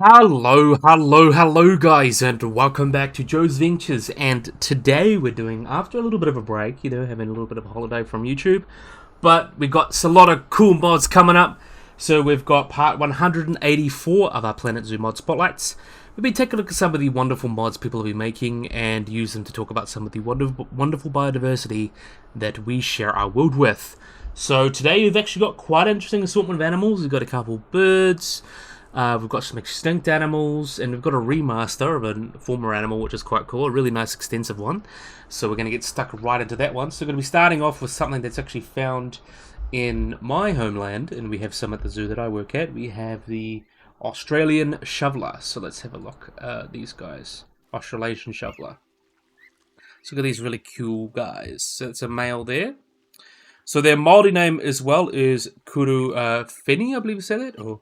Hello guys, and welcome back to Joe's Ventures. And today we're doing, after a little bit of a break, having a little bit of a holiday from YouTube, but we got a lot of cool mods coming up. So we've got part 184 of our Planet Zoo mod spotlights. We've been taking a look at some of the wonderful mods people have been making and use them to talk about some of the wonderful biodiversity that we share our world with. So today we've actually got quite an interesting assortment of animals. We've got a couple birds. We've got some extinct animals, and we've got a remaster of a former animal, which is quite cool, a really nice extensive one. So we're going to get stuck right into that one. So we're going to be starting off with something that's actually found in my homeland, and we have some at the zoo that I work at. We have the Australian shoveler. So let's have a look at these guys. Australasian shoveler. So look at these really cool guys. So it's a male there. So their Māori name as well is Kuru Feni, I believe you said it, or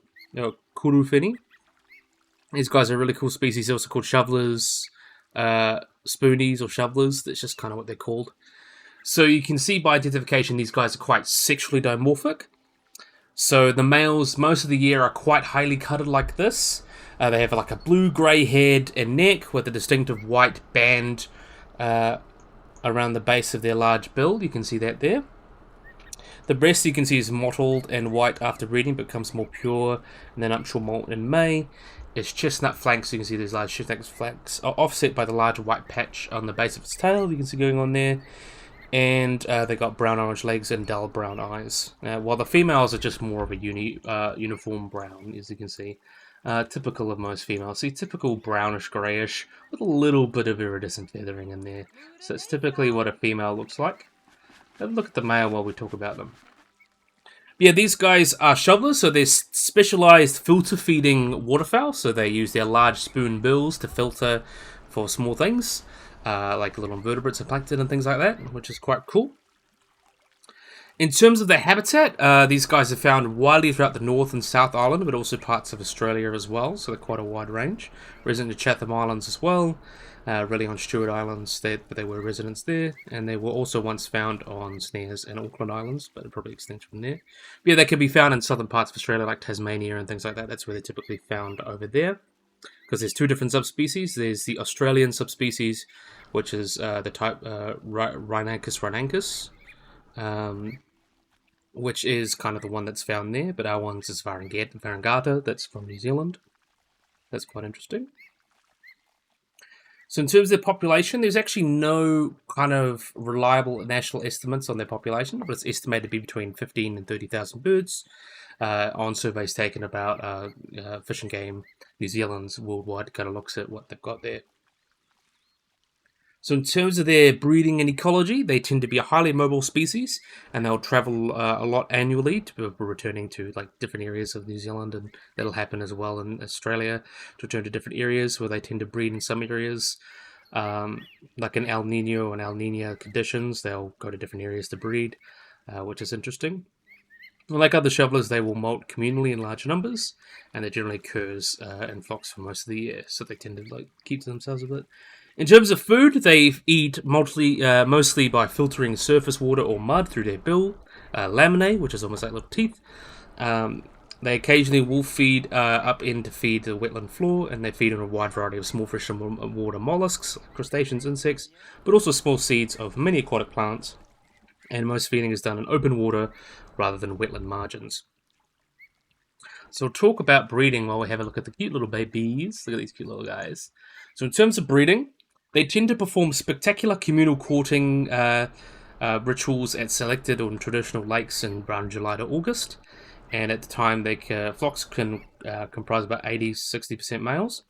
Kuru Feni. These guys are a really cool species, also called shovelers, spoonies or shovelers. That's just kind of what they're called. So you can see by identification these guys are quite sexually dimorphic. So the males most of the year are quite highly coloured like this. They have like a blue-grey head and neck with a distinctive white band around the base of their large bill. You can see that there. The breast you can see is mottled and white after breeding, but becomes more pure and then nuptial molt in May. Its chestnut flanks, you can see these large chestnut flanks are offset by the large white patch on the base of its tail, you can see going on there. And they got brown-orange legs and dull brown eyes. While the females are just more of a uniform brown, as you can see. Typical of most females. See, typical brownish-greyish with a little bit of iridescent feathering in there. So it's typically what a female looks like. Have a look at the male while we talk about them. Yeah, these guys are shovelers, so they're specialized filter feeding waterfowl. So they use their large spoon bills to filter for small things, like little invertebrates and plankton and things like that, which is quite cool. In terms of their habitat, these guys are found widely throughout the North and South Island, but also parts of Australia as well, so they're quite a wide range. Resident in Chatham Islands as well, really on Stewart Islands, but they were residents there, and they were also once found on Snares and Auckland Islands, but they're probably extinct from there. But yeah, they can be found in southern parts of Australia, like Tasmania and things like that. That's where they're typically found over there, because there's two different subspecies. There's the Australian subspecies, which is the type Rhinancus rhinancus, which is kind of the one that's found there, but our one's is Varangata, that's from New Zealand. That's quite interesting. So in terms of their population, there's actually no kind of reliable national estimates on their population, but it's estimated to be between 15 and 30,000 birds on surveys taken about Fish and Game New Zealand's worldwide kind of looks at what they've got there. So in terms of their breeding and ecology, they tend to be a highly mobile species, and they'll travel a lot annually to returning to like different areas of New Zealand, and that'll happen as well in Australia to return to different areas where they tend to breed in some areas. Like in El Nino and El Nina conditions, they'll go to different areas to breed, which is interesting. Like other shovelers, they will molt communally in large numbers, and they generally occurs in flocks for most of the year, so they tend to keep to themselves a bit. In terms of food, they eat mostly by filtering surface water or mud through their bill, laminae, which is almost like little teeth. They occasionally will feed up in to feed the wetland floor, and they feed on a wide variety of small fish and water mollusks, crustaceans, insects, but also small seeds of many aquatic plants. And most feeding is done in open water rather than wetland margins. So we'll talk about breeding while we have a look at the cute little babies. Look at these cute little guys. So in terms of breeding, they tend to perform spectacular communal courting rituals at selected or traditional lakes in around July to August. And at the time, flocks can comprise about 80-60% males.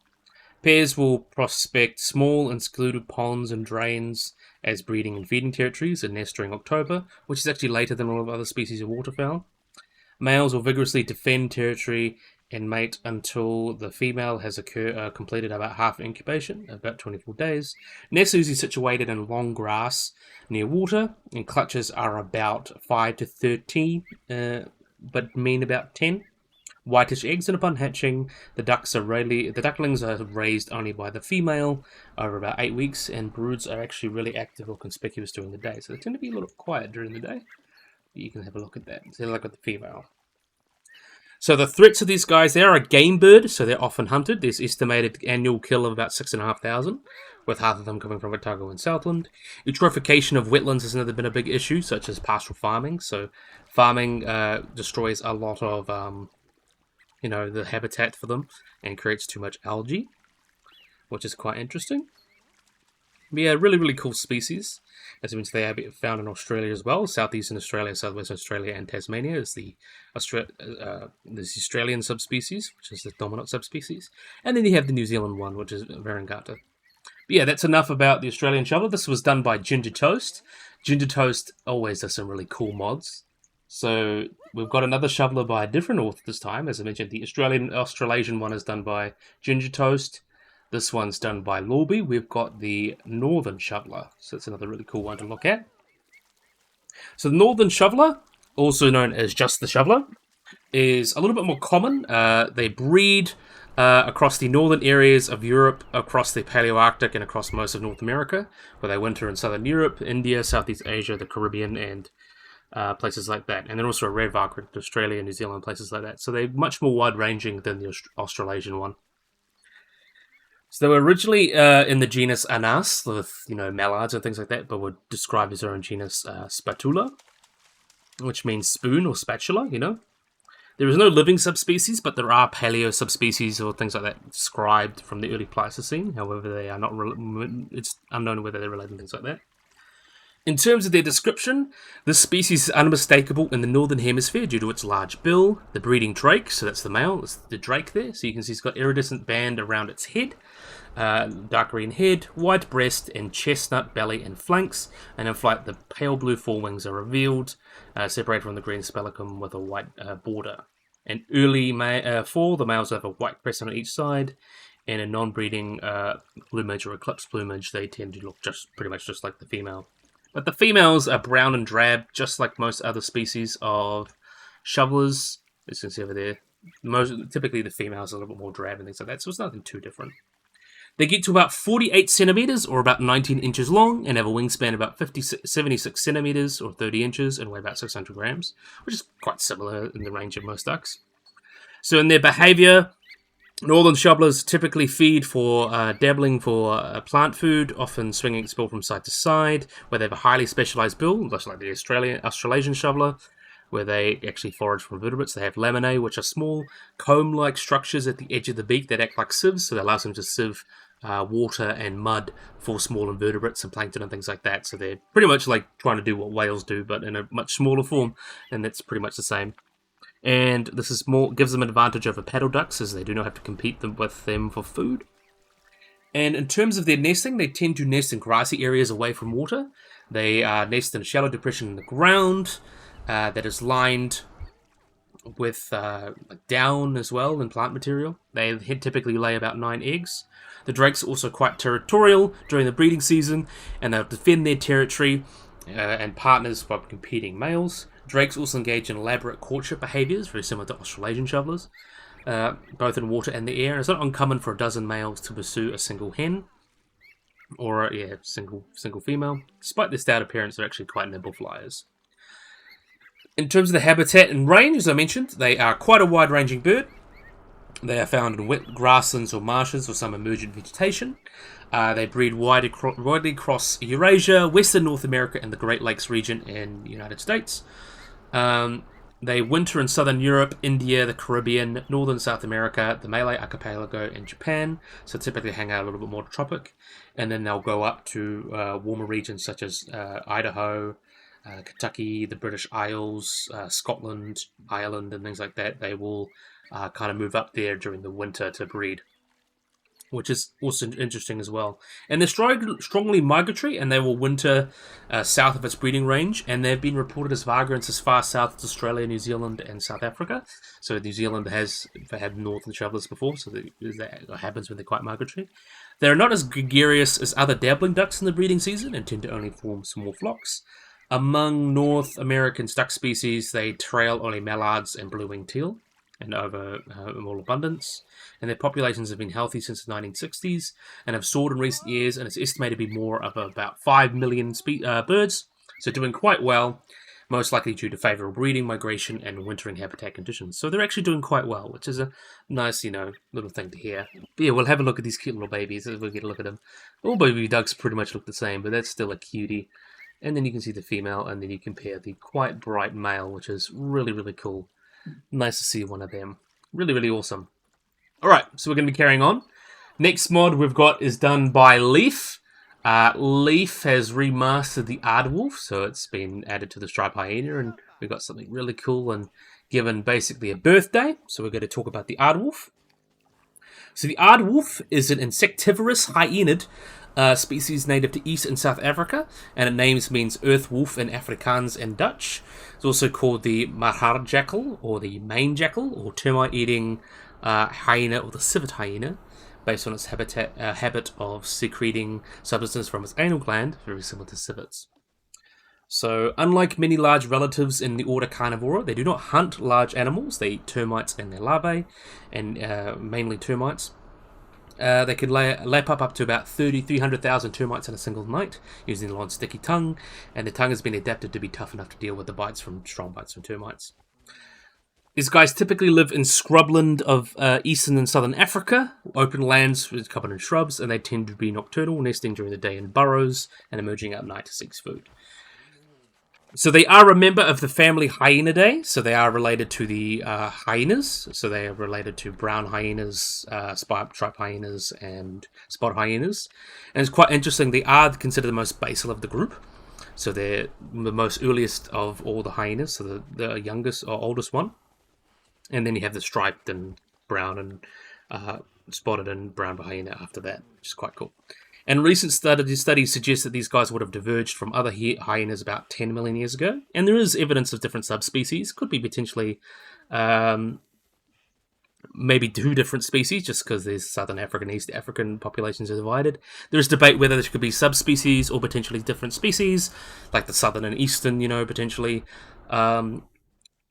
Pairs will prospect small and secluded ponds and drains as breeding and feeding territories and nest during October, which is actually later than all of other species of waterfowl. Males will vigorously defend territory and mate until the female has completed about half incubation, about 24 days. Nests are usually situated in long grass near water, and clutches are about 5 to 13, but mean about 10. Whitish eggs, and upon hatching, the ducklings are raised only by the female over about 8 weeks, and broods are actually really active or conspicuous during the day, so they tend to be a little quiet during the day. You can have a look at that. So like with the female. So the threats of these guys, they are a game bird, so they're often hunted. There's estimated annual kill of about 6,500, with half of them coming from Otago and Southland. Eutrophication of wetlands has never been a big issue, such as pastoral farming. So farming destroys a lot of, the habitat for them and creates too much algae, which is quite interesting. But yeah, really, really cool species. As I mentioned, they are found in Australia as well. Southeastern Australia, Southwestern Australia, and Tasmania is the Australian subspecies, which is the dominant subspecies. And then you have the New Zealand one, which is Varangata. But yeah, that's enough about the Australian shoveler. This was done by Ginger Toast. Ginger Toast always does some really cool mods. So we've got another shoveler by a different author this time. As I mentioned, the Australasian one is done by Ginger Toast. This one's done by Lorby. We've got the Northern Shoveler, so it's another really cool one to look at. So the Northern Shoveler, also known as just the Shoveler, is a little bit more common. They breed across the northern areas of Europe, across the Paleoarctic, and across most of North America, where they winter in southern Europe, India, Southeast Asia, the Caribbean, and places like that. And they're also a rare vagrant to Australia, New Zealand, places like that. So they're much more wide-ranging than the Australasian one. So they were originally in the genus Anas, with mallards and things like that, but were described as their own genus Spatula, which means spoon or spatula. There is no living subspecies, but there are paleo subspecies or things like that described from the early Pleistocene. However, they are not. It's unknown whether they're related and things like that. In terms of their description, this species is unmistakable in the northern hemisphere due to its large bill, the breeding drake, so that's the male, it's the drake there, so you can see it's got iridescent band around its head, dark green head, white breast, and chestnut belly and flanks, and in flight the pale blue forewings are revealed, separated from the green spelicum with a white border. In early fall, the males have a white crescent on each side, and in non-breeding plumage or eclipse plumage, they tend to look pretty much just like the female. But the females are brown and drab, just like most other species of shovelers. As you can see over there, typically the females are a little bit more drab and things like that, so it's nothing too different. They get to about 48 centimeters, or about 19 inches long, and have a wingspan of about 76 centimeters, or 30 inches, and weigh about 600 grams, which is quite similar in the range of most ducks. So in their behavior, northern shovelers typically feed for dabbling for plant food, often swinging its bill from side to side, where they have a highly specialized bill, much like the Australasian shoveler, where they actually forage for vertebrates. They have laminae, which are small comb-like structures at the edge of the beak that act like sieves, so that allows them to sieve water and mud for small invertebrates and plankton and things like that. So they're pretty much like trying to do what whales do, but in a much smaller form, and that's pretty much the same. And this is gives them an advantage over paddle ducks, as they do not have to compete with them for food. And in terms of their nesting, they tend to nest in grassy areas away from water. They nest in a shallow depression in the ground that is lined with down as well and plant material. They typically lay about 9 eggs. The drakes are also quite territorial during the breeding season, and they'll defend their territory and partners by competing males. Drakes also engage in elaborate courtship behaviours, very similar to Australasian shovelers, both in water and the air. It's not uncommon for a dozen males to pursue a single hen, or a single female. Despite their stout appearance, they're actually quite nimble flyers. In terms of the habitat and range, as I mentioned, they are quite a wide-ranging bird. They are found in wet grasslands or marshes or some emergent vegetation. They breed widely across Eurasia, Western North America, and the Great Lakes region in the United States. They winter in southern Europe, India, the Caribbean, northern South America, the Malay Archipelago, and Japan. So typically hang out a little bit more tropic. And then they'll go up to warmer regions such as Idaho, Kentucky, the British Isles, Scotland, Ireland, and things like that. They will kind of move up there during the winter to breed, which is also interesting as well. And they're strongly migratory, and they will winter south of its breeding range, and they've been reported as vagrants as far south as Australia, New Zealand, and South Africa. So New Zealand has had northern travellers before, so that happens when they're quite migratory. They're not as gregarious as other dabbling ducks in the breeding season, and tend to only form small flocks. Among North American duck species, they trail only mallards and blue-winged teal, and over more abundance. And their populations have been healthy since the 1960s and have soared in recent years, and it's estimated to be more of about 5 million birds, so doing quite well. most likely due to favourable breeding, migration, and wintering habitat conditions. So they're actually doing quite well, which is a nice, little thing to hear. But yeah, we'll have a look at these cute little babies as we get a look at them. All baby ducks pretty much look the same, but that's still a cutie. And then you can see the female, and then you compare the quite bright male, which is really, really cool. Nice to see one of them. Really, really awesome. Alright, so we're going to be carrying on. Next mod we've got is done by Leaf. Leaf has remastered the Aardwolf, so it's been added to the striped hyena, and we've got something really cool and given basically a birthday. So we're going to talk about the Aardwolf. So the Aardwolf is an insectivorous hyenid species native to East and South Africa, and its name means earth wolf in Afrikaans and Dutch. It's also called the Maharjackal, or the Main Jackal, or termite-eating hyena, or the civet hyena, based on its habit of secreting substance from its anal gland, very similar to civets. So, unlike many large relatives in the order Carnivora, they do not hunt large animals. They eat termites and their larvae, and mainly termites. They can lap up to about 300,000 termites in a single night, using a long sticky tongue, and the tongue has been adapted to be tough enough to deal with the strong bites from termites. These guys typically live in scrubland of eastern and southern Africa, open lands covered in shrubs, and they tend to be nocturnal, nesting during the day in burrows and emerging at night to seek food. So they are a member of the family Hyenidae, so they are related to the hyenas, so they are related to brown hyenas, striped hyenas, and spot hyenas. And it's quite interesting, they are considered the most basal of the group. So they're the most earliest of all the hyenas, so the youngest or oldest one. And then you have the striped and brown and spotted and brown hyena after that, which is quite cool. And recent studies suggest that these guys would have diverged from other hyenas about 10 million years ago. And there is evidence of different subspecies. Could be potentially maybe two different species, just because there's Southern African and East African populations are divided. There's debate whether there could be subspecies or potentially different species, like the Southern and Eastern, potentially.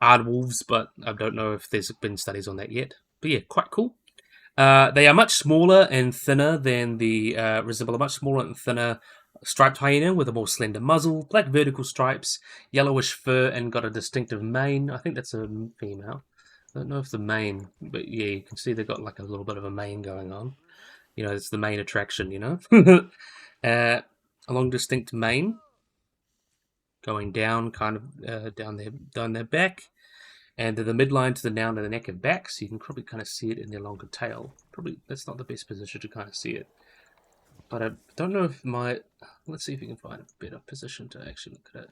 Aardwolves, but I don't know if there's been studies on that yet. But yeah, quite cool. They are much smaller and thinner than resemble a much smaller and thinner striped hyena with a more slender muzzle, black vertical stripes, yellowish fur, and got a distinctive mane. I think that's a female. I don't know if the mane, but yeah, you can see they've got like a little bit of a mane going on. It's the main attraction, a long distinct mane going down, kind of down their back, and the midline to the down of the neck and back, so you can probably kind of see it in their longer tail. Probably that's not the best position to kind of see it, but I don't know if let's see if we can find a better position to actually look at it.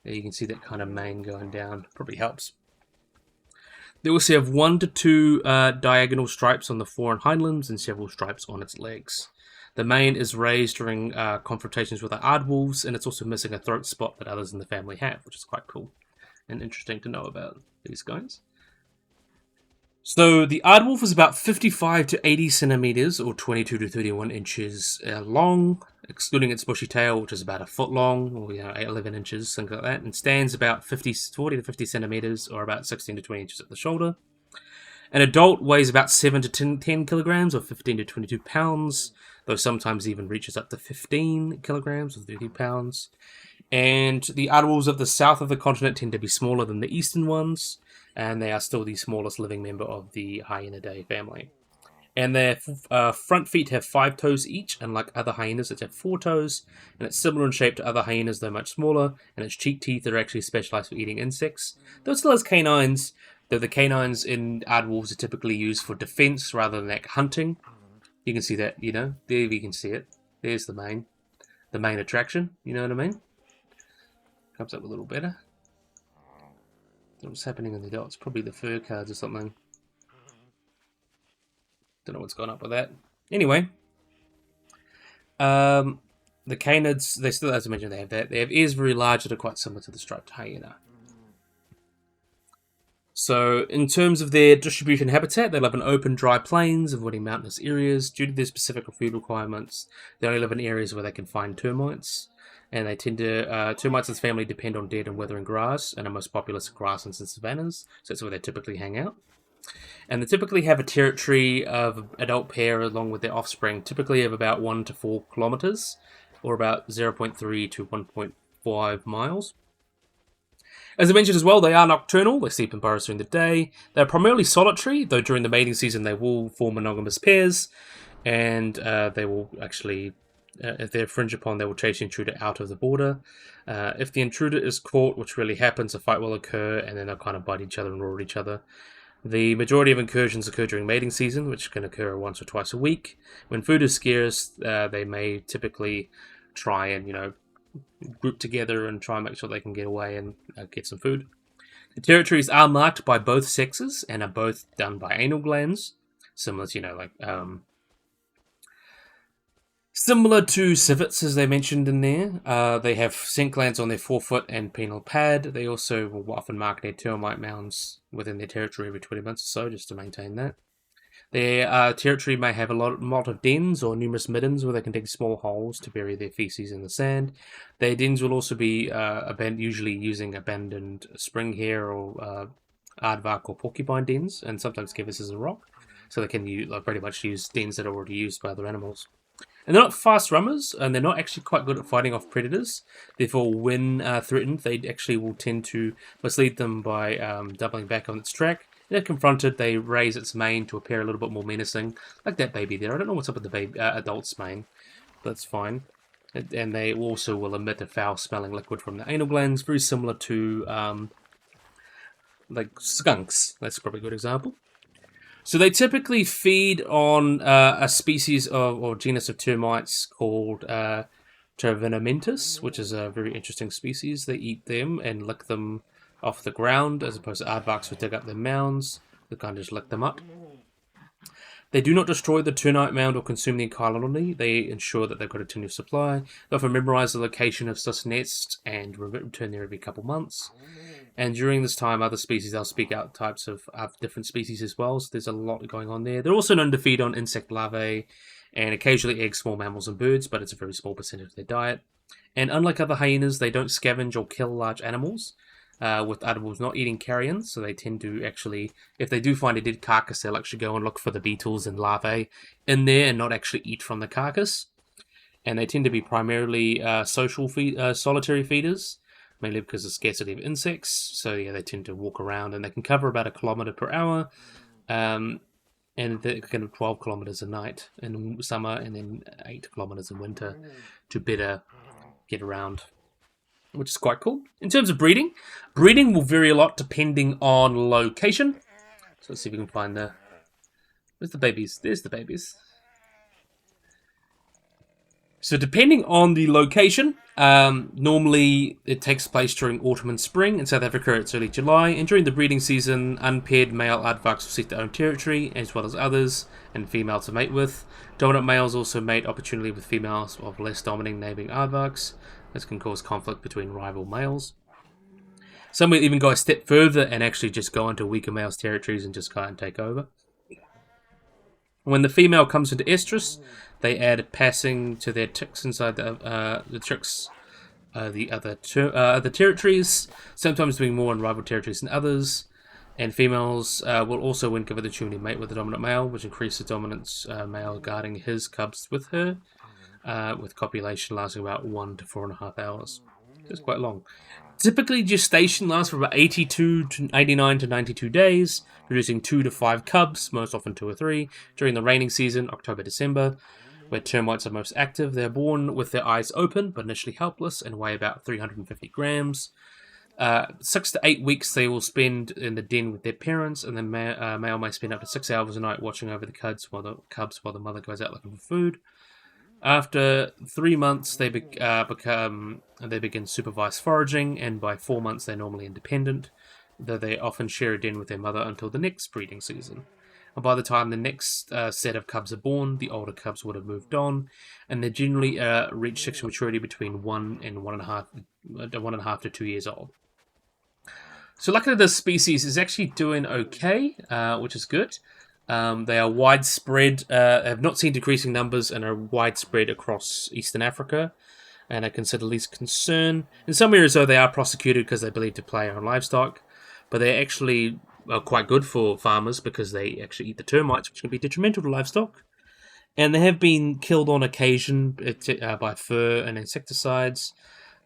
Yeah, you can see that kind of mane going down. Probably helps. They also have 1 to 2 diagonal stripes on the fore and hind limbs and several stripes on its legs. The mane is raised during confrontations with the aardwolves, and it's also missing a throat spot that others in the family have, which is quite cool and interesting to know about these guys. So the aardwolf is about 55 to 80 centimeters, or 22 to 31 inches long, excluding its bushy tail, which is about a foot long, or 11 inches, something like that, and stands about 40 to 50 centimeters, or about 16 to 20 inches at the shoulder. An adult weighs about 7 to 10 kilograms, or 15 to 22 pounds, though sometimes even reaches up to 15 kilograms, or 30 pounds. And the aardwolves of the south of the continent tend to be smaller than the eastern ones, and they are still the smallest living member of the Hyenidae family. And their front feet have 5 toes each, unlike other hyenas that have 4 toes, and it's similar in shape to other hyenas, though much smaller, and its cheek teeth are actually specialized for eating insects. Though it still has canines, though the canines in aardwolves are typically used for defense rather than hunting. You can see that, there we can see it. There's the main attraction, you know what I mean? Comes up a little better. What's happening in the dots? Probably the fur cards or something. Don't know what's gone up with that. Anyway, the canids, they still, as I mentioned, they have that. They have ears very large that are quite similar to the striped hyena. So, in terms of their distribution habitat, they live in open, dry plains, avoiding mountainous areas. Due to their specific food requirements, they only live in areas where they can find termites. And they tend to, termites as family depend on dead and withering grass, and are most populous grasslands and savannas, so that's where they typically hang out. And they typically have a territory of adult pair along with their offspring, typically of about 1 to 4 kilometers, or about 0.3 to 1.5 miles. As I mentioned as well, they are nocturnal. They sleep in burrows during the day. They're primarily solitary, though during the mating season they will form monogamous pairs, and they will actually, if they're infringed upon, they will chase the intruder out of the border. If the intruder is caught, which really happens, a fight will occur, and then they'll kind of bite each other and roar at each other. The majority of incursions occur during mating season, which can occur once or twice a week. When food is scarce, they may typically try and, group together and try and make sure they can get away and get some food. The territories are marked by both sexes and are both done by anal glands, similar to, similar to civets, as they mentioned in there. They have scent glands on their forefoot and penile pad. They also will often mark their termite mounds within their territory every 20 months or so, just to maintain that. Their territory may have a lot of dens or numerous middens where they can dig small holes to bury their feces in the sand. Their dens will also be usually using abandoned spring hare or aardvark or porcupine dens, and sometimes crevices as a rock. So they can pretty much use dens that are already used by other animals. And they're not fast runners, and they're not actually quite good at fighting off predators. Therefore, when threatened, they actually will tend to mislead them by doubling back on its track. If confronted, they raise its mane to appear a little bit more menacing, like that baby there. I don't know what's up with the baby adult's mane, but that's fine. And they also will emit a foul-smelling liquid from the anal glands, very similar to like skunks. That's probably a good example. So they typically feed on a species or genus of termites called Tervinamentus, which is a very interesting species. They eat them and lick them off the ground, as opposed to aardvarks who dig up their mounds. They kind of just lick them up. They do not destroy the termite mound or consume the entire colony. They ensure that they've got a continuous supply. They often memorize the location of such nests and return there every couple months. And during this time, other species, they'll speak out types of different species as well, so there's a lot going on there. They're also known to feed on insect larvae and occasionally egg small mammals and birds, but it's a very small percentage of their diet. And unlike other hyenas, they don't scavenge or kill large animals, with animals not eating carrion, so they tend to actually, if they do find a dead carcass, they'll actually go and look for the beetles and larvae in there and not actually eat from the carcass. And they tend to be primarily solitary feeders, mainly because of scarcity of insects. So yeah, they tend to walk around, and they can cover about 1 kilometer per hour, and they're kind of 12 kilometers a night in summer, and then 8 kilometers in winter to better get around, which is quite cool. In terms of breeding will vary a lot depending on location. So let's see if we can find where's the babies? There's the babies. So depending on the location, normally it takes place during autumn and spring. In South Africa, it's early July. And during the breeding season, unpaired male aardvarks will seek their own territory, as well as others, and females to mate with. Dominant males also mate opportunely with females of less dominating neighbouring aardvarks. This can cause conflict between rival males. Some will even go a step further and actually just go into weaker males' territories and just kind of take over. When the female comes into estrus, they add passing to their ticks inside the tricks, the other territories, sometimes doing more in rival territories than others. And females will also, when given the opportunity, mate with the dominant male, which increases dominance male guarding his cubs with her, with copulation lasting about 1 to 4.5 hours. It's quite long. Typically, gestation lasts for about 89 to 92 days, producing 2 to 5 cubs, most often 2 or 3, during the raining season, October-December, where termites are most active. They're born with their eyes open, but initially helpless, and weigh about 350 grams. 6 to 8 weeks they will spend in the den with their parents, and the male may spend up to 6 hours a night watching over the cubs while the mother goes out looking for food. After 3 months, they begin supervised foraging, and by 4 months they're normally independent, though they often share a den with their mother until the next breeding season. And by the time the next set of cubs are born, the older cubs would have moved on, and they generally reach sexual maturity between 1 and 1.5 to 2 years old. So luckily this species is actually doing okay, which is good. They are widespread, have not seen decreasing numbers, and are widespread across Eastern Africa, and are considered least concern. In some areas, though, they are prosecuted because they believe to prey on livestock, but they're actually quite good for farmers because they actually eat the termites, which can be detrimental to livestock. And they have been killed on occasion by fur and insecticides.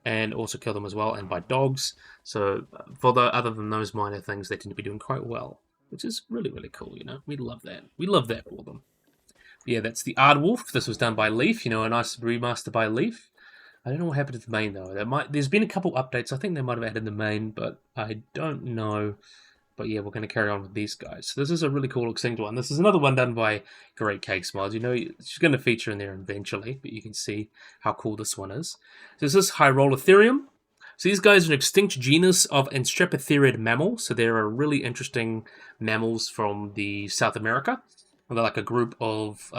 and also kill them as well, and by dogs. So other than those minor things, they tend to be doing quite well, which is really, really cool, you know. We love that. We love that for them. Yeah, that's the Aardwolf. This was done by Leaf, you know, a nice remaster by Leaf. I don't know what happened to the main, though. There's been a couple updates. I think they might have added the main, but I don't know. But yeah, we're going to carry on with these guys. So this is a really cool extinct one. This is another one done by Great Cakes Mods. You know, she's going to feature in there eventually, but you can see how cool this one is. So this is Hyrolotherium. So these guys are an extinct genus of Anstrapatherid mammals. So they're a really interesting mammals from the South America. And they're like a group of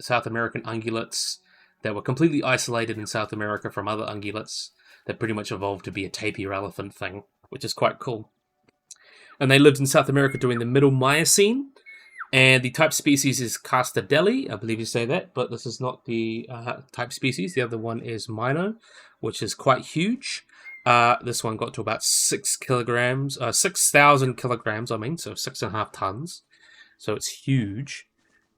South American ungulates that were completely isolated in South America from other ungulates that pretty much evolved to be a tapir elephant thing, which is quite cool. And they lived in South America during the Middle Miocene. And the type species is Castadelli, I believe you say that, but this is not the type species. The other one is Mino, which is quite huge. This one got to about 6,000 kilograms, so 6.5 tons. So it's huge.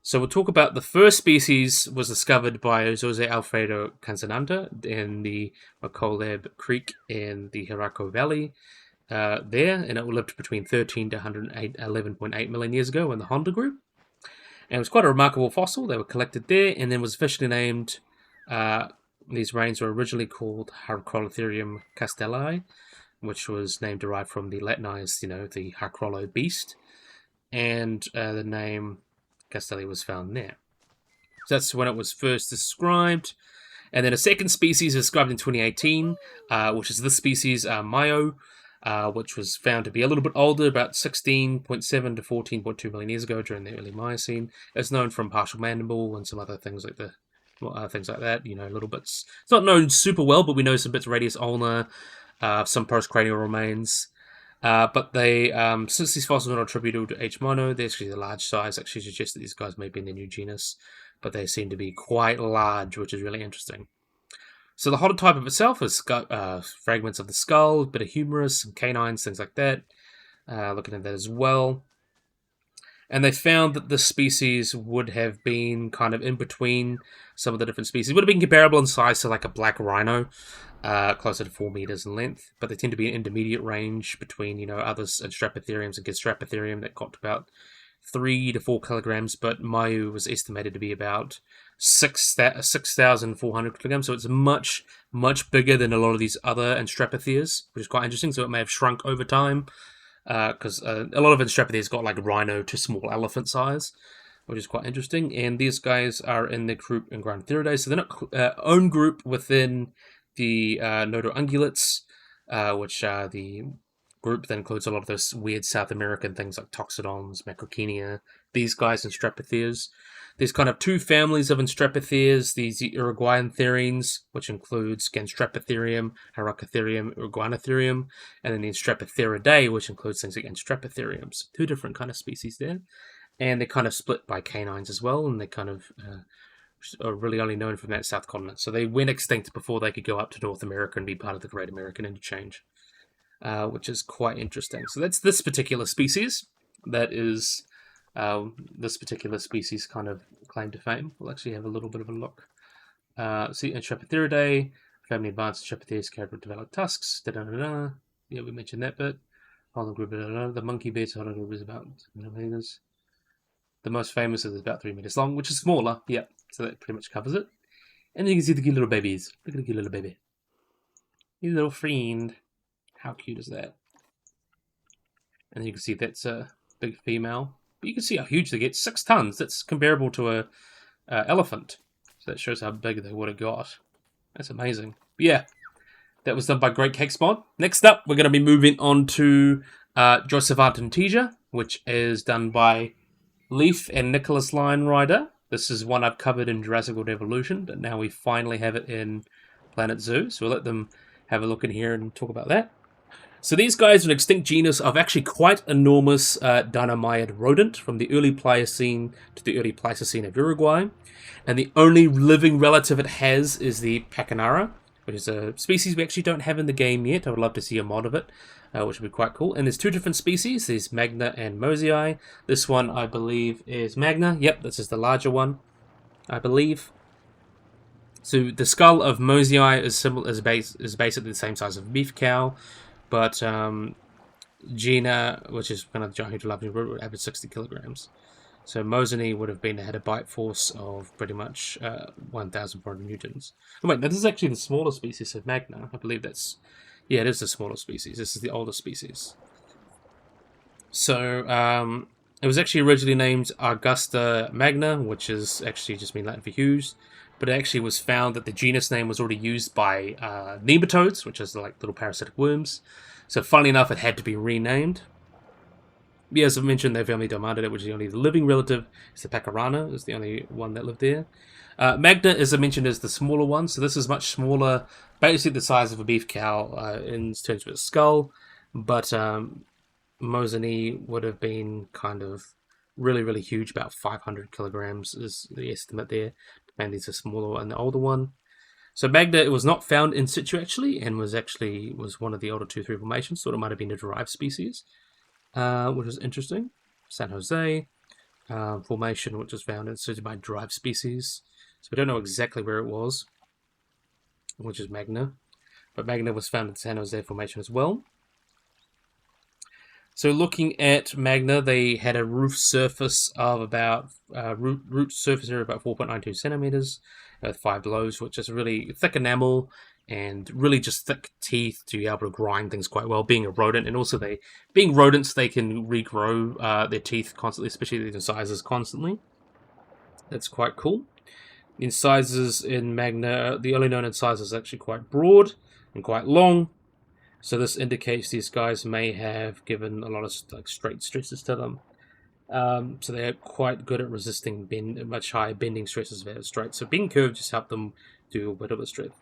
So we'll talk about the first species was discovered by José Alfredo Cansananta in the Macolab Creek in the Hiraco Valley there, and it lived between 13 to 11.8 million years ago in the Honda group. And it was quite a remarkable fossil. They were collected there and then was officially named, these rains were originally called Hyrolotherium castelli, which was named derived from the Latinized, you know, the Hyrcolo beast. And the name Castelli was found there. So that's when it was first described. And then a second species described in 2018, which is this species, Myo, which was found to be a little bit older, about 16.7 to 14.2 million years ago during the early Miocene. It's known from partial mandible and some other things like that, you know, little bits. It's not known super well, but we know some bits of radius ulna, some postcranial remains. But they, since these fossils are not attributable to H. mono, they're actually the large size, actually suggests that these guys may be in the new genus, but they seem to be quite large, which is really interesting. So the holotype of itself is fragments of the skull, a bit of humerus, some canines, things like that. Looking at that as well. And they found that this species would have been kind of in between some of the different species. It would have been comparable in size to like a black rhino, closer to 4 meters in length, but they tend to be an intermediate range between, you know, others Strapatheriums and Strapatherium that got to about 3 to 4 kilograms, but Mayu was estimated to be about 6,400 kilograms, so it's much, much bigger than a lot of these other Anstrapatheres, which is quite interesting. So it may have shrunk over time, because a lot of Anstrapatheres got like rhino to small elephant size, which is quite interesting. And these guys are in the group Ingranatheridae, so they're not own group within the Nodoungulates, which are the group that includes a lot of those weird South American things like Toxodons, Macrocenia, these guys and Strapatheres. There's kind of two families of Anstrapatheres, these Uruguayan therines, which includes Ganstrapatherium, Hyrolotherium, Uruguanatherium, and then the Anstrapatheridae, which includes things like Anstrapatheriums. Two different kind of species there. And they're kind of split by canines as well, and they kind of are really only known from that South continent. So they went extinct before they could go up to North America and be part of the Great American Interchange, which is quite interesting. So that's this particular species. That is this particular species kind of claim to fame. We'll actually have a little bit of a look. See, Anstrapatheridae, family advanced Anstrapatheres carried with developed tusks. Da-da-da-da. Yeah, we mentioned that bit. Holland group, da-da-da. The monkey beds, Holland group is about 7 meters. The most famous is about 3 meters long, which is smaller. Yeah, so that pretty much covers it. And then you can see the cute little babies. Look at the cute little baby. His little friend. How cute is that? And you can see that's a big female. But you can see how huge they get. 6 tons. That's comparable to a elephant. So that shows how big they would have got. That's amazing. But yeah, that was done by Great Cakes Mod. Next up, we're going to be moving on to Josephoartigasia, which is done by Leaf and NicholasLionRider. This is one I've covered in Jurassic World Evolution, but now we finally have it in Planet Zoo. So we'll let them have a look in here and talk about that. So these guys are an extinct genus of actually quite enormous dinomaid rodent from the early Pliocene to the early Pleistocene of Uruguay. And the only living relative it has is the Pacanara, which is a species we actually don't have in the game yet. I would love to see a mod of it, which would be quite cool. And there's 2 different species. There's Magna and Mosei. This one, I believe, is Magna. Yep, this is the larger one, I believe. So the skull of Mosei is basically the same size of a beef cow, but Gina, which is one of the giant larvae, would average 60 kilograms. So Moseni would have had a bite force of pretty much 1,400 newtons. Oh, wait, this is actually the smaller species of Magna. I believe that's... Yeah, it is the smaller species. This is the older species. So it was actually originally named Augusta Magna, which is actually just mean Latin for huge. But it actually was found that the genus name was already used by nematodes, which is like little parasitic worms. So funnily enough, it had to be renamed. Yeah, as I mentioned, their family demanded it, which is the only living relative. Is the Pacarana, is the only one that lived there. Magna, as I mentioned, is the smaller one. So this is much smaller, basically the size of a beef cow in terms of its skull. But Moseni would have been kind of really, really huge, about 500 kilograms is the estimate there. And these are smaller and the older one. So Magna, it was not found in situ actually, and was one of the older 2-3 formations. Thought it might have been a derived species. Which is interesting. San Jose formation, which was found in situ by derived species. So we don't know exactly where it was, which is Magna. But Magna was found in San Jose formation as well. So looking at Magna, they had a root surface of about root surface area about 4.92 centimeters with 5 lobes, which is really thick enamel and really just thick teeth to be able to grind things quite well. Being a rodent, and also being rodents, they can regrow their teeth constantly, especially the incisors constantly. That's quite cool. The incisors in Magna, the early known incisors, are actually quite broad and quite long. So this indicates these guys may have given a lot of straight stresses to them. So they're quite good at resisting much higher bending stresses if they're straight. So being curved just helped them do a bit of a strength.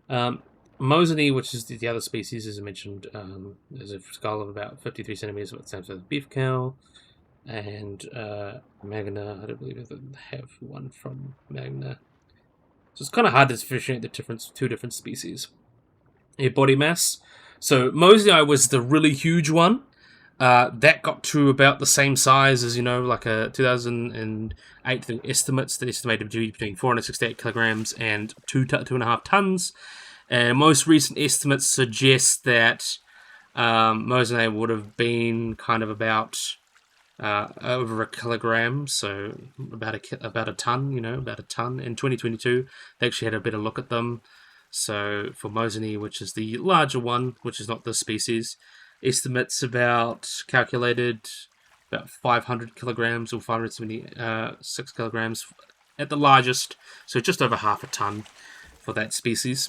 Moseni, which is the other species, as I mentioned, is a skull of about 53 centimeters, about the same size as a beef cow. And Magna, I don't believe they have one from Magna. So it's kind of hard to differentiate the two different species. A body mass. So Mosei was the really huge one. That got to about the same size as, like a 2008 estimates that estimated to be between 468 kilograms and 2.5 tons. And most recent estimates suggest that Mosei would have been kind of about over a kilogram, so about a ton, about a ton. In 2022, they actually had a better look at them. So for Moseni, which is the larger one, which is not this species, estimates calculated about 500 kilograms or 576 kilograms at the largest, so just over half a ton for that species.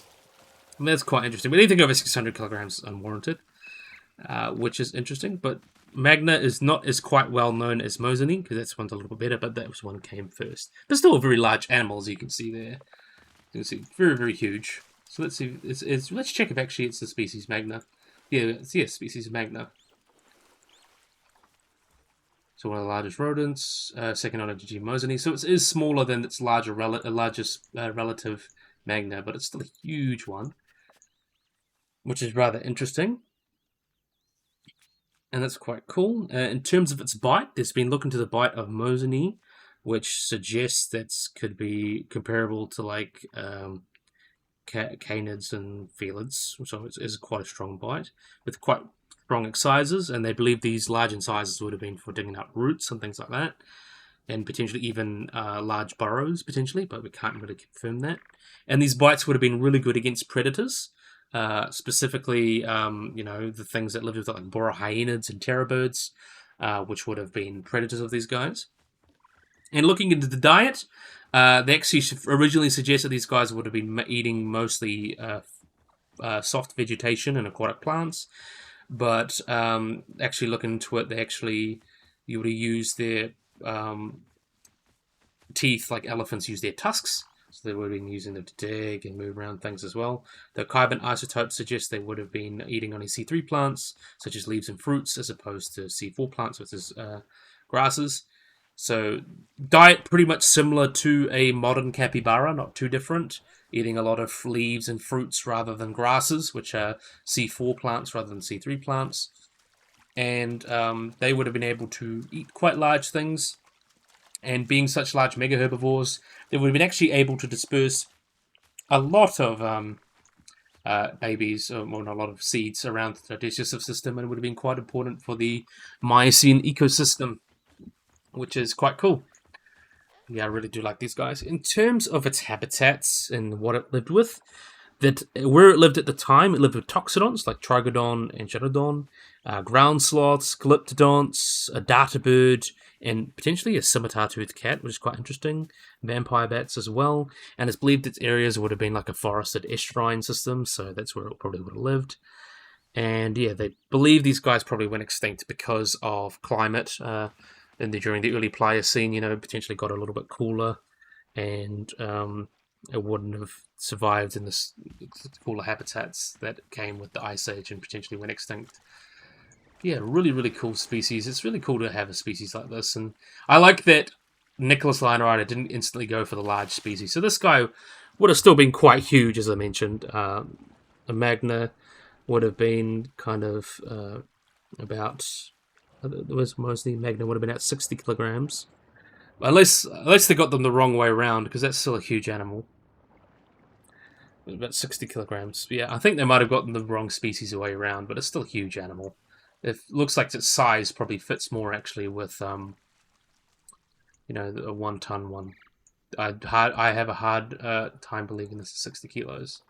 And that's quite interesting. But anything over 600 kilograms is unwarranted, which is interesting. But Magna is not as quite well known as Moseni, because that's one's a little bit better, but that was one came first. But still a very large animal, as you can see there. You can see very, very huge. So let's see. Let's check if actually it's the species Magna. Yeah, it's species Magna. So one of the largest rodents, second only to G. Moseni. So it is smaller than its largest relative Magna, but it's still a huge one, which is rather interesting. And that's quite cool. In terms of its bite, there's been looked into the bite of Moseni, which suggests that could be comparable to like canids and felids, so it is quite a strong bite with quite strong incisors, and they believe these large incisors would have been for digging up roots and things like that, and potentially even large burrows potentially, but we can't really confirm that. And these bites would have been really good against predators, specifically the things that live with like borohyenids and terror birds, which would have been predators of these guys. And looking into the diet, they actually originally suggested these guys would have been eating mostly soft vegetation and aquatic plants, but actually looking into it, you would have used their teeth like elephants use their tusks, so they would have been using them to dig and move around things as well. The carbon isotopes suggest they would have been eating only C3 plants, such as leaves and fruits, as opposed to C4 plants, which is grasses. So diet pretty much similar to a modern capybara, not too different, eating a lot of leaves and fruits rather than grasses, which are C4 plants rather than C3 plants. And they would have been able to eat quite large things, and being such large mega herbivores, they would have been actually able to disperse a lot of babies, or well, a lot of seeds around the digestive system, and it would have been quite important for the Miocene ecosystem, which is quite cool. Yeah, I really do like these guys. In terms of its habitats and what it lived with, that where it lived at the time, it lived with toxodonts like Trigodon and Pteranodon, ground sloths, calyptodonts, a darter bird, and potentially a scimitar-toothed cat, which is quite interesting. Vampire bats as well, and it's believed its areas would have been like a forested estuarine system, so that's where it probably would have lived. And yeah, they believe these guys probably went extinct because of climate. During the early Pliocene, potentially got a little bit cooler, and it wouldn't have survived in the cooler habitats that came with the Ice Age and potentially went extinct. Yeah, really, really cool species. It's really cool to have a species like this, and I like that NicholasLionRider didn't instantly go for the large species. So this guy would have still been quite huge, as I mentioned. A Magna would have been kind of about. It was mostly Magna would have been at 60 kilograms. Unless they got them the wrong way around, because that's still a huge animal. About 60 kilograms. Yeah, I think they might have gotten the wrong species the way around, but it's still a huge animal. It looks like its size probably fits more actually with a 1 ton one. I have a hard time believing this is 60 kilos.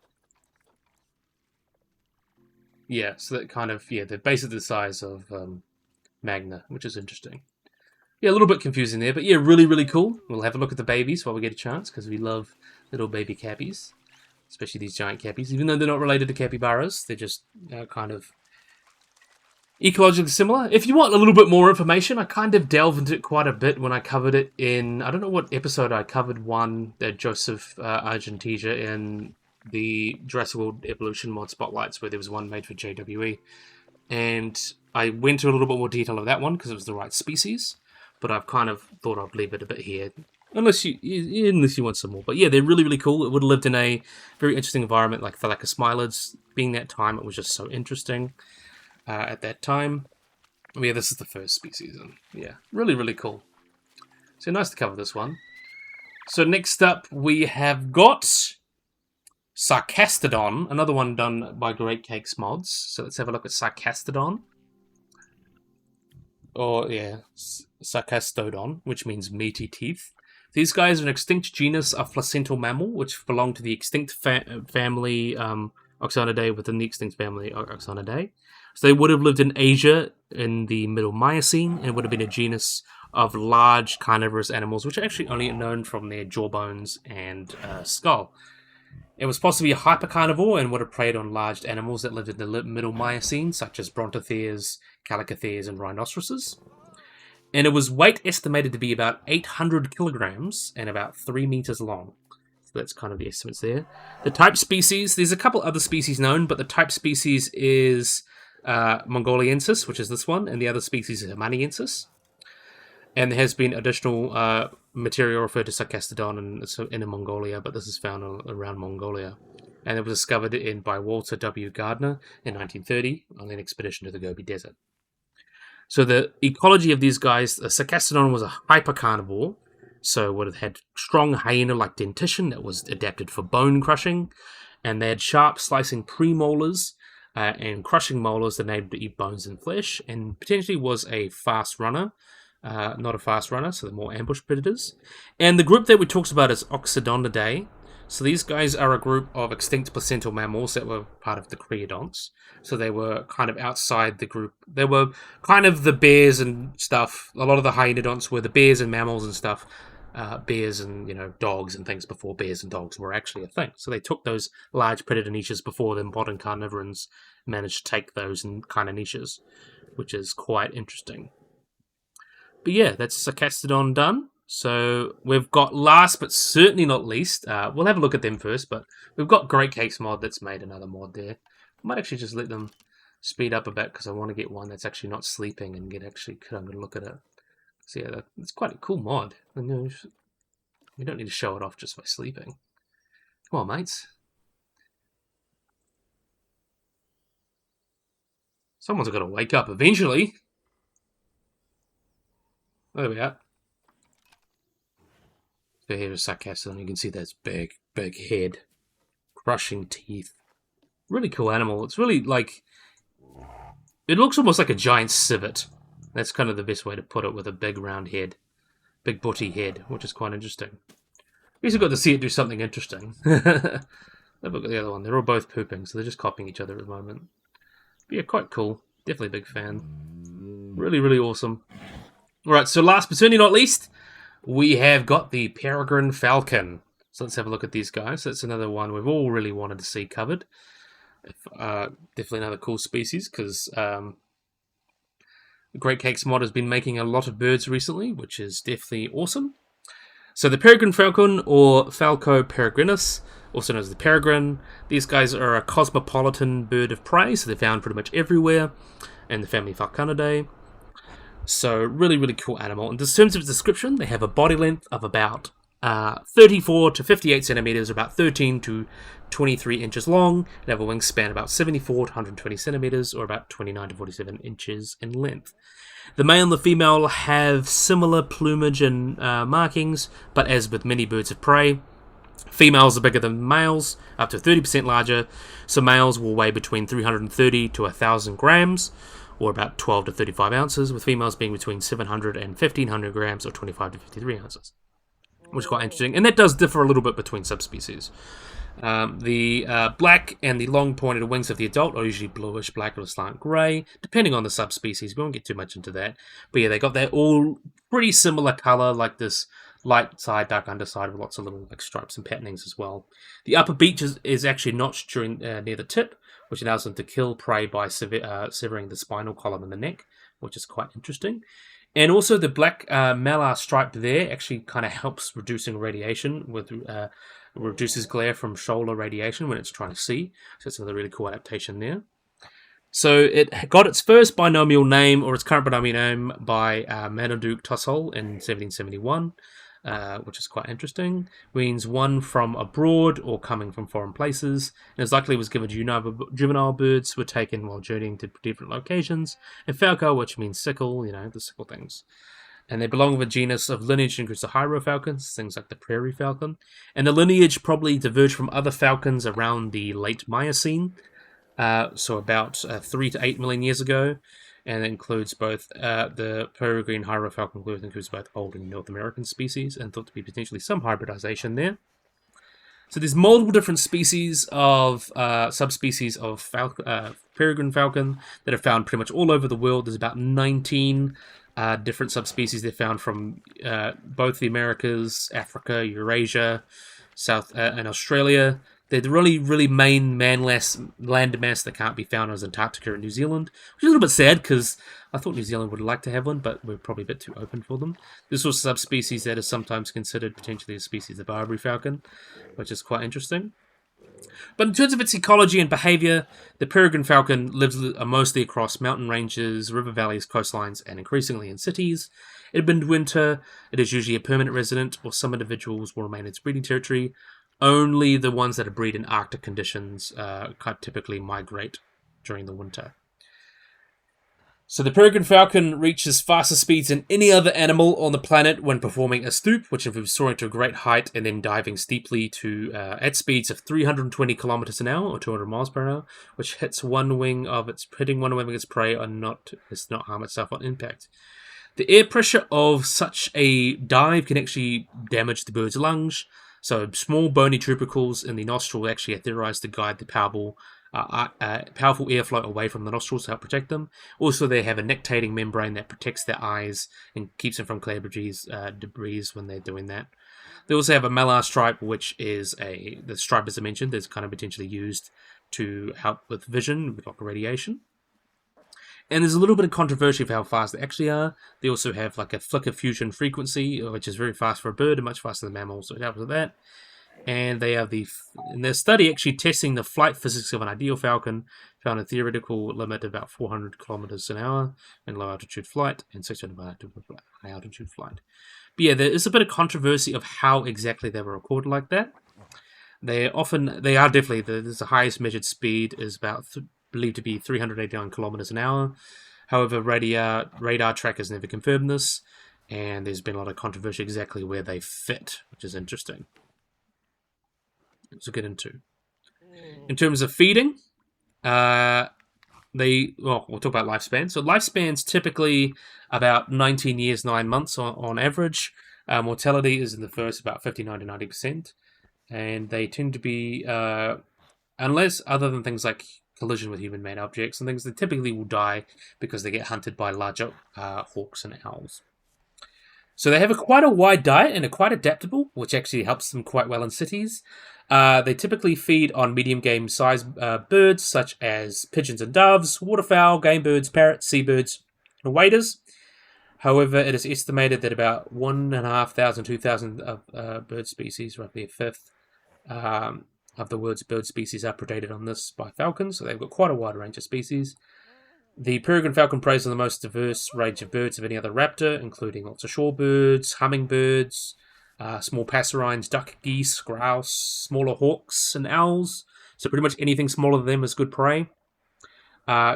Yeah, so that kind of they're basically the size of Magna, which is interesting. Yeah, a little bit confusing there, but yeah, really, really cool. We'll have a look at the babies while we get a chance, because we love little baby cappies, especially these giant cappies. Even though they're not related to capybaras, they're just kind of ecologically similar. If you want a little bit more information, I kind of delved into it quite a bit when I covered it in, I don't know what episode I covered one, Josephoartigasia in the Jurassic World Evolution mod spotlights, where there was one made for JWE. And I went into a little bit more detail of that one because it was the right species, but I've kind of thought I'd leave it a bit here, unless you want some more. But yeah, they're really, really cool. It would have lived in a very interesting environment like Thylacosphylids. Being that time, it was just so interesting at that time. Yeah, this is the first species, and yeah, really, really cool. So nice to cover this one. So next up, we have got Sarcastodon, another one done by Great Cakes Mods. So let's have a look at Sarcastodon. Or, yeah, Sarcastodon, which means meaty teeth. These guys are an extinct genus of placental mammal, which belong to the extinct family Oxonidae within the extinct family Oxonidae. So they would have lived in Asia in the Middle Miocene, and would have been a genus of large carnivorous animals, which are actually only known from their jawbones and skull. It was possibly a hypercarnivore and would have preyed on large animals that lived in the Middle Miocene, such as brontotheres, calicotheres, and rhinoceroses. And it was weight estimated to be about 800 kilograms and about 3 meters long. So that's kind of the estimates there. The type species, there's a couple other species known, but the type species is Mongoliensis, which is this one, and the other species is Hermaniensis. And there has been additional material referred to Sarcastodon in Mongolia, but this is found around Mongolia. And it was discovered by Walter W. Gardner in 1930 on an expedition to the Gobi Desert. So the ecology of these guys, Sarcastodon was a hypercarnivore, so would have had strong hyena-like dentition that was adapted for bone crushing, and they had sharp slicing premolars and crushing molars that enabled to eat bones and flesh, and potentially was a fast runner. Not a fast runner, so they're more ambush predators. And the group that we talked about is Oxodontidae. So these guys are a group of extinct placental mammals that were part of the creodonts. So they were kind of outside the group. They were kind of the bears and stuff. A lot of the hyenodonts were the bears and mammals and stuff. Bears and dogs and things before bears and dogs were actually a thing. So they took those large predator niches before the modern carnivorans managed to take those in kind of niches, which is quite interesting. But yeah, that's Sarcastodon done. So we've got last but certainly not least, we'll have a look at them first, but we've got Great Cakes mod that's made another mod there. I might actually just let them speed up a bit because I want to get one that's actually not sleeping and I'm going to look at it. So yeah, it's quite a cool mod. You don't need to show it off just by sleeping. Come on, mates. Someone's got to wake up eventually. There we are. So here's Sarcastodon. You can see that's big, big head. Crushing teeth. Really cool animal. It's really like... It looks almost like a giant civet. That's kind of the best way to put it, with a big round head. Big butty head, which is quite interesting. At least we got to see it do something interesting. Look at the other one. They're all both pooping, so they're just copying each other at the moment. But yeah, quite cool. Definitely a big fan. Really, really awesome. Alright, so last but certainly not least, we have got the peregrine falcon. So let's have a look at these guys. That's another one we've all really wanted to see covered. Definitely another cool species, because Great Cakes Mod has been making a lot of birds recently, which is definitely awesome. So the peregrine falcon, or Falco peregrinus, also known as the peregrine, these guys are a cosmopolitan bird of prey, so they're found pretty much everywhere in the family Falconidae. So really, really cool animal. In terms of description, they have a body length of about 34 to 58 centimeters, about 13 to 23 inches long. They have a wingspan about 74 to 120 centimeters, or about 29 to 47 inches in length. The male and the female have similar plumage and markings, but as with many birds of prey, females are bigger than males, up to 30% larger, so males will weigh between 330 to 1,000 grams, or about 12 to 35 ounces, with females being between 700 and 1,500 grams, or 25 to 53 ounces. Which is quite interesting, and that does differ a little bit between subspecies. The black and the long pointed wings of the adult are usually bluish black or slant grey, depending on the subspecies. We won't get too much into that. But yeah, they got that all pretty similar colour, like this light side, dark underside, with lots of little like stripes and patternings as well. The upper beak is actually notched during near the tip, which allows them to kill prey by severing the spinal column in the neck, which is quite interesting. And also the black malar stripe there actually kind of helps reducing radiation, reduces glare from shoulder radiation when it's trying to see. So it's another really cool adaptation there. So it got its first binomial name, or its current binomial name, by Marmaduke Tossell in 1771, which is quite interesting. Means one from abroad or coming from foreign places. And as likely was given to juvenile birds were taken while journeying to different locations. And falco, which means sickle, the sickle things. And they belong with a genus of lineage includes the hierofalcons, things like the prairie falcon. And the lineage probably diverged from other falcons around the late Miocene, so about 3 to 8 million years ago. And it includes both the peregrine hierofalcon group, includes both old and North American species, and thought to be potentially some hybridization there. So there's multiple different species of subspecies of peregrine falcon that are found pretty much all over the world. There's about 19 different subspecies they're found from both the Americas, Africa, Eurasia, South and Australia. They're the really main landmass that can't be found is Antarctica and New Zealand, which is a little bit sad because I thought New Zealand would like to have one, but we're probably a bit too open for them. This was a subspecies that is sometimes considered potentially a species of Barbary falcon, which is quite interesting. But in terms of its ecology and behavior, the peregrine falcon lives mostly across mountain ranges, river valleys, coastlines, and increasingly in cities. In midwinter, it is usually a permanent resident, or some individuals will remain in its breeding territory. Only the ones that breed in Arctic conditions typically migrate during the winter. So the peregrine falcon reaches faster speeds than any other animal on the planet when performing a stoop, which involves soaring to a great height and then diving steeply to at speeds of 320 kilometers an hour or 200 miles per hour, which hitting one wing of its prey does not harm itself on impact. The air pressure of such a dive can actually damage the bird's lungs. So small bony tubercles in the nostril actually are theorized to guide the powerful airflow away from the nostrils to help protect them. Also, they have a nictitating membrane that protects their eyes and keeps them from clear debris when they're doing that. They also have a malar stripe, which is the stripe, as I mentioned, that's kind of potentially used to help with vision, with radiation. And there's a little bit of controversy of how fast they actually are. They also have like a flicker fusion frequency, which is very fast for a bird and much faster than mammals, so it helps with that. And they have in their study actually testing the flight physics of an ideal falcon, found a theoretical limit of about 400 kilometers an hour in low altitude flight and 600 high altitude flight. But yeah, there is a bit of controversy of how exactly they were recorded like that. They are definitely, the highest measured speed is about believed to be 389 kilometers an hour. However, radar trackers never confirmed this, and there's been a lot of controversy exactly where they fit, which is interesting. So get into. In terms of feeding, we'll talk about lifespan. So lifespan's typically about 19 years, 9 months on average. Mortality is in the first about 59 to 90%. And they tend to be, unless other than things like collision with human-made objects and things, they typically will die because they get hunted by larger hawks and owls. So they have quite a wide diet and are quite adaptable, which actually helps them quite well in cities. They typically feed on medium game sized birds such as pigeons and doves, waterfowl, game birds, parrots, seabirds, and waders. However, it is estimated that about 1,500, 2,000 of bird species, roughly a fifth of the world's bird species, are predated on this by falcons. So they've got quite a wide range of species. The peregrine falcon preys on the most diverse range of birds of any other raptor, including lots of shorebirds, hummingbirds, small passerines, duck, geese, grouse, smaller hawks, and owls. So pretty much anything smaller than them is good prey.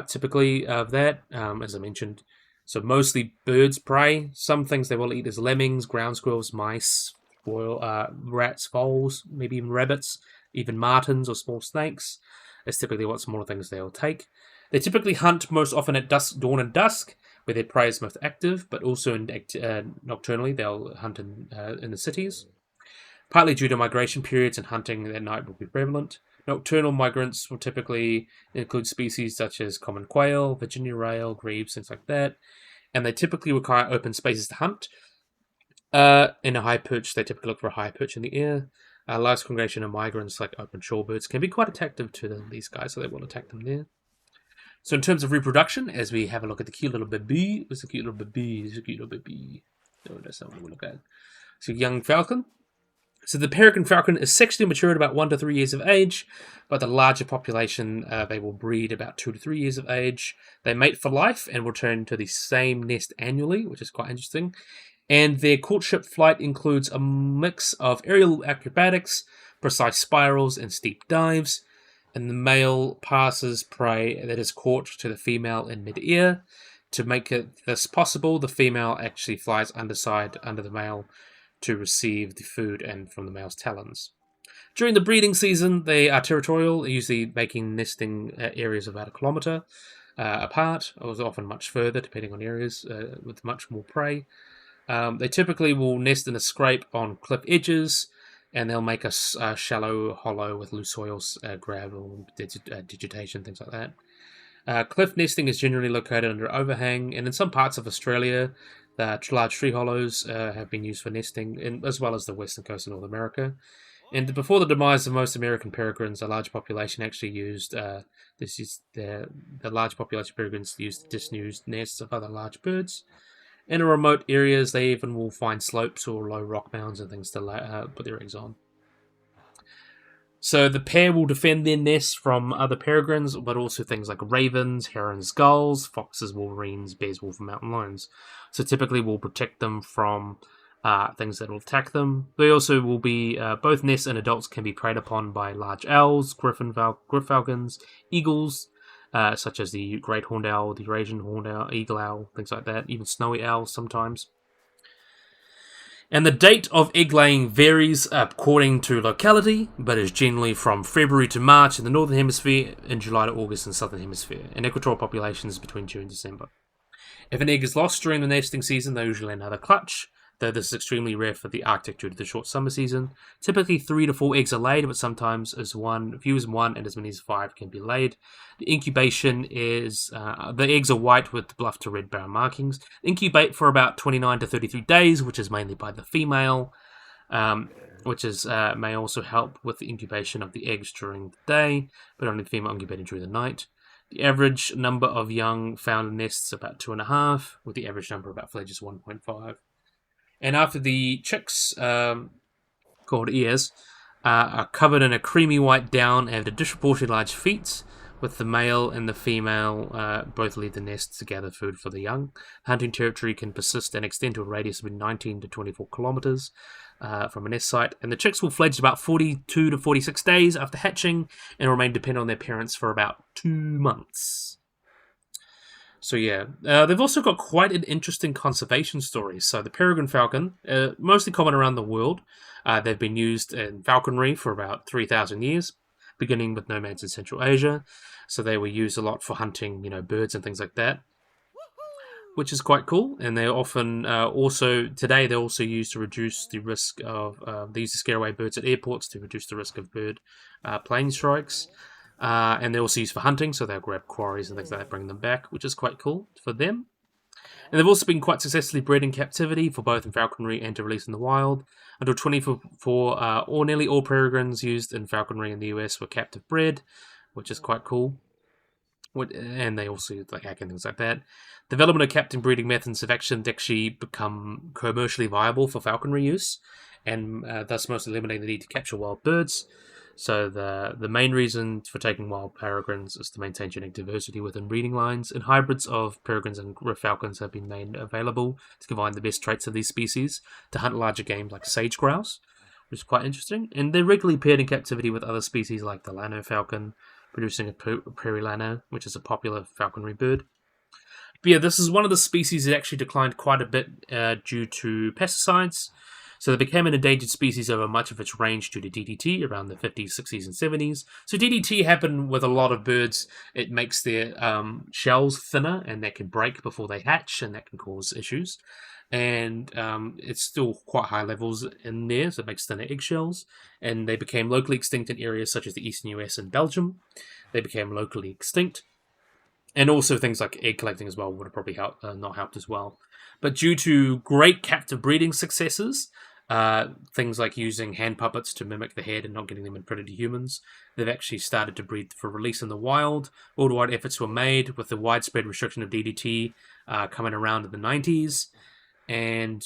Typically of that, as I mentioned, so mostly birds prey. Some things they will eat is lemmings, ground squirrels, mice, rats, voles, maybe even rabbits, even martens or small snakes. That's typically what smaller things they'll take. They typically hunt most often at dawn and dusk, where their prey is most active, but also nocturnally they'll hunt in the cities. Partly due to migration periods and hunting at night will be prevalent. Nocturnal migrants will typically include species such as common quail, Virginia rail, grebes, things like that, and they typically require open spaces to hunt. In a high perch, they typically look for a high perch in the air. Large congregation of migrants like open shorebirds can be quite attractive to these guys, so they will attack them there. So in terms of reproduction, as we have a look at the cute little baby, it's a cute little baby, it's a cute little baby. No, that's not what we look at. So young falcon. So the peregrine falcon is sexually mature at about 1 to 3 years of age, but the larger population, they will breed about 2 to 3 years of age. They mate for life and return to the same nest annually, which is quite interesting. And their courtship flight includes a mix of aerial acrobatics, precise spirals, and steep dives. And the male passes prey that is caught to the female in mid-air. To make this possible, the female actually flies under the male to receive the food and from the male's talons. During the breeding season, they are territorial, usually making nesting areas about 1 kilometre apart, or often much further, depending on areas with much more prey. They typically will nest in a scrape on cliff edges, and they'll make a shallow hollow with loose soils, gravel, vegetation, things like that. Cliff nesting is generally located under overhang, and in some parts of Australia, the large tree hollows have been used for nesting, as well as the western coast of North America. And before the demise of most American peregrines, a large population actually used the large population of peregrines used disused nests of other large birds. In remote areas, they even will find slopes or low rock mounds and things to put their eggs on. So the pair will defend their nests from other peregrines, but also things like ravens, herons, gulls, foxes, wolverines, bears, wolf, and mountain lions. So typically will protect them from things that will attack them. They also will be, both nests and adults can be preyed upon by large owls, falcons, eagles, such as the great horned owl, the Eurasian horned owl, eagle owl, things like that, even snowy owls sometimes. And the date of egg laying varies according to locality, but is generally from February to March in the Northern Hemisphere and July to August in the Southern Hemisphere, and equatorial populations between June and December. If an egg is lost during the nesting season, they usually another clutch, though this is extremely rare for the Arctic due to the short summer season. Typically 3 to 4 eggs are laid, but sometimes as few as 1 and as many as 5 can be laid. The incubation is, the eggs are white with bluff to red brown markings. They incubate for about 29 to 33 days, which is mainly by the female, which may also help with the incubation of the eggs during the day, but only the female incubating during the night. The average number of young found in nests is about 2.5, with the average number about fledges 1.5. And after the chicks, called ears, are covered in a creamy white down and have disproportionately large feet, with the male and the female both leave the nest to gather food for the young. Hunting territory can persist and extend to a radius of 19 to 24 kilometers from a nest site, and the chicks will fledge about 42 to 46 days after hatching and remain dependent on their parents for about 2 months. So yeah, they've also got quite an interesting conservation story. So the peregrine falcon, mostly common around the world, they've been used in falconry for about 3,000 years. beginning with nomads in Central Asia. So they were used a lot for hunting, birds and things like that, which is quite cool. And they're often today they're also used to reduce the risk of they used to scare away birds at airports to reduce the risk of bird plane strikes. And they're also used for hunting, so they'll grab quarries and things like that, bring them back, which is quite cool for them. And they've also been quite successfully bred in captivity for both in falconry and to release in the wild. Until 2024, or nearly all peregrines used in falconry in the US were captive bred, which is quite cool. And they also use like hack and things like that. Development of captive breeding methods have actually become commercially viable for falconry use, and thus most eliminating the need to capture wild birds. So the main reason for taking wild peregrines is to maintain genetic diversity within breeding lines, and hybrids of peregrines and falcons have been made available to combine the best traits of these species to hunt larger game like sage grouse, which is quite interesting. And they're regularly paired in captivity with other species like the Llano falcon, producing a prairie llano, which is a popular falconry bird. But yeah, this is one of the species that actually declined quite a bit due to pesticides. So they became an endangered species over much of its range due to DDT around the 50s, 60s, and 70s. So DDT happened with a lot of birds. It makes their shells thinner, and that can break before they hatch, and that can cause issues. And it's still quite high levels in there, so it makes thinner eggshells. And they became locally extinct in areas such as the eastern US and Belgium. They became locally extinct. And also things like egg collecting as well would have probably not helped as well. But due to great captive breeding successes, things like using hand puppets to mimic the head and not getting them imprinted to humans, they've actually started to breed for release in the wild. Worldwide efforts were made with the widespread restriction of DDT coming around in the 90s. And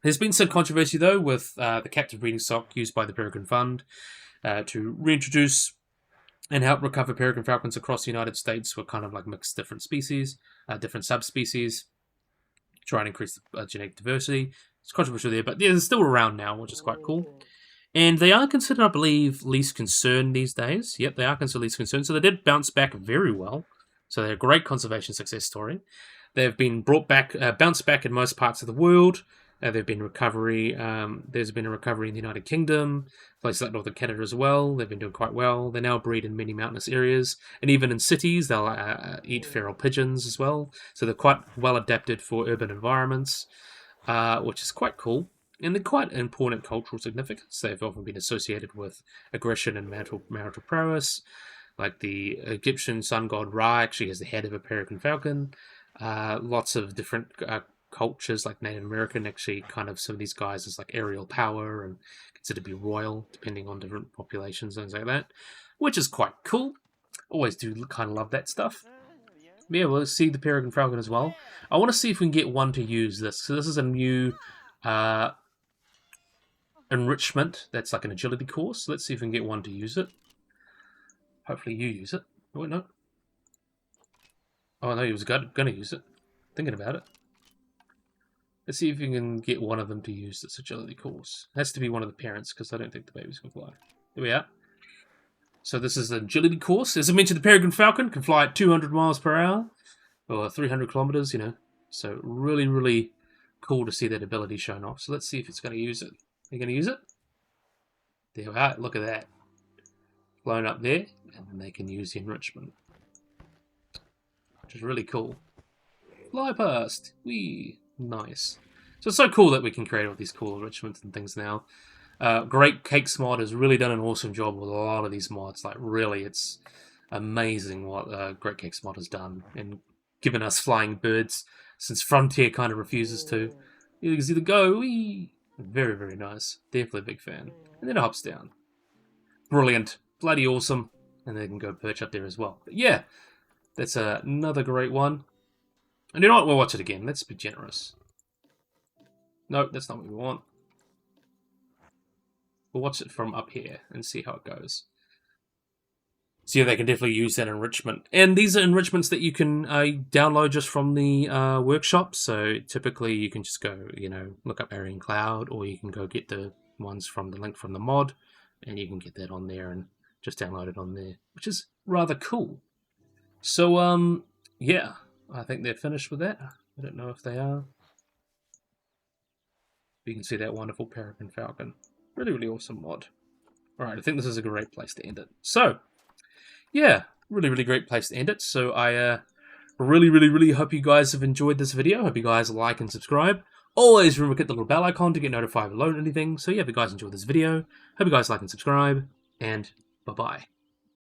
there's been some controversy, though, with the captive breeding stock used by the Peregrine Fund to reintroduce and help recover peregrine falcons across the United States were kind of like mixed different species, different subspecies, try and increase genetic diversity. It's controversial there, but they're still around now, which is quite cool. And they are considered, I believe, least concern these days. Yep, they are considered least concern. So they did bounce back very well. So they're a great conservation success story. They've been bounced back in most parts of the world. There's been recovery. There's been a recovery in the United Kingdom, places like Northern Canada as well. They've been doing quite well. They now breed in many mountainous areas, and even in cities, they'll eat feral pigeons as well. So they're quite well adapted for urban environments, which is quite cool. And they're quite important cultural significance. They've often been associated with aggression and marital prowess, like the Egyptian sun god Ra actually has the head of a peregrine falcon. Lots of different cultures like Native American actually kind of some of these guys as like aerial power and considered to be royal depending on different populations and things like that, which is quite cool. Always do kind of love that stuff. But yeah, we'll see the peregrine falcon as well. I want to see if we can get one to use this. So this is a new enrichment that's like an agility course. Let's see if we can get one to use it. Hopefully you use it. Oh, wait, no. Oh, no, he was going to use it. Thinking about it. Let's see if we can get one of them to use this agility course. It has to be one of the parents, because I don't think the babies can fly. There we are. So this is an agility course. As I mentioned, the peregrine falcon can fly at 200 miles per hour, or 300 kilometers, So really, really cool to see that ability shown off. So let's see if it's going to use it. Are you going to use it? There we are. Look at that. Blown up there, and then they can use the enrichment, which is really cool. Fly past! Whee! Nice. So it's so cool that we can create all these cool enrichments and things now. Great Cakes mod has really done an awesome job with a lot of these mods. Like, really, it's amazing what Great Cakes mod has done and given us flying birds, since Frontier kind of refuses to. You can see the go! Whee! Very, very nice. Definitely a big fan. And then it hops down. Brilliant. Bloody awesome. And they can go perch up there as well. But yeah, that's another great one. And you know what? We'll watch it again. Let's be generous. No, that's not what we want. We'll watch it from up here and see how it goes. So yeah, they can definitely use that enrichment. And these are enrichments that you can download just from the workshop. So typically you can just go, look up Aryan Cloud, or you can go get the ones from the link from the mod, and you can get that on there and just download it on there, which is rather cool. So, yeah. I think they're finished with that. I don't know if they are. You can see that wonderful peregrine falcon. Really, really awesome mod. Alright, I think this is a great place to end it. So, yeah, really, really great place to end it. So I really, really, really hope you guys have enjoyed this video. Hope you guys like and subscribe. Always remember to hit the little bell icon to get notified of load anything. So yeah, if you guys enjoyed this video, hope you guys like and subscribe, and bye-bye.